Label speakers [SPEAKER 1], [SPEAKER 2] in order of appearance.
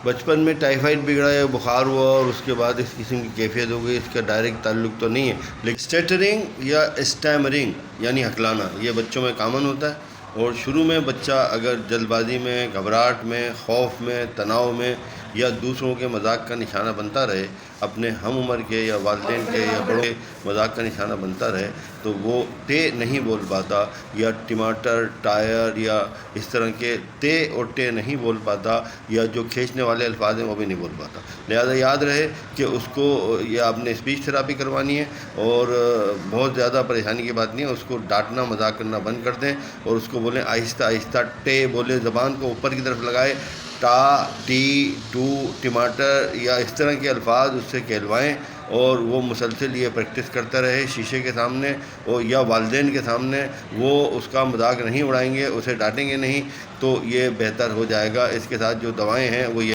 [SPEAKER 1] بچپن میں ٹائیفائڈ بگڑا یا بخار ہوا اور اس کے بعد اس قسم کی کیفیت ہو گئی، اس کا ڈائریکٹ تعلق تو نہیں ہے، لیکن اسٹیٹرنگ یا اسٹیمرنگ یعنی ہکلانا یہ بچوں میں کامن ہوتا ہے۔ اور شروع میں بچہ اگر جلد بازی میں، گھبراہٹ میں، خوف میں، تناؤ میں یا دوسروں کے مذاق کا نشانہ بنتا رہے، اپنے ہم عمر کے یا والدین کے یا بڑوں کے مذاق کا نشانہ بنتا رہے، تو وہ تے نہیں بول پاتا، یا ٹماٹر، ٹائر یا اس طرح کے تے اور ٹے نہیں بول پاتا، یا جو کھینچنے والے الفاظ ہیں وہ بھی نہیں بول پاتا۔ لہذا یاد رہے کہ اس کو یا آپ نے اسپیچ تھراپی کروانی ہے، اور بہت زیادہ پریشانی کی بات نہیں ہے، اس کو ڈانٹنا مذاق کرنا بند کر دیں اور اس کو بولیں آہستہ آہستہ ٹے بولے، زبان کو اوپر کی طرف لگائے، ٹا، ٹی، ٹو، ٹماٹر یا اس طرح کے الفاظ اس سے کہلوائیں، اور وہ مسلسل یہ پریکٹس کرتا رہے شیشے کے سامنے اور یا والدین کے سامنے۔ وہ اس کا مذاق نہیں اڑائیں گے، اسے ڈانٹیں گے نہیں، تو یہ بہتر ہو جائے گا۔ اس کے ساتھ جو دوائیں ہیں وہ یہ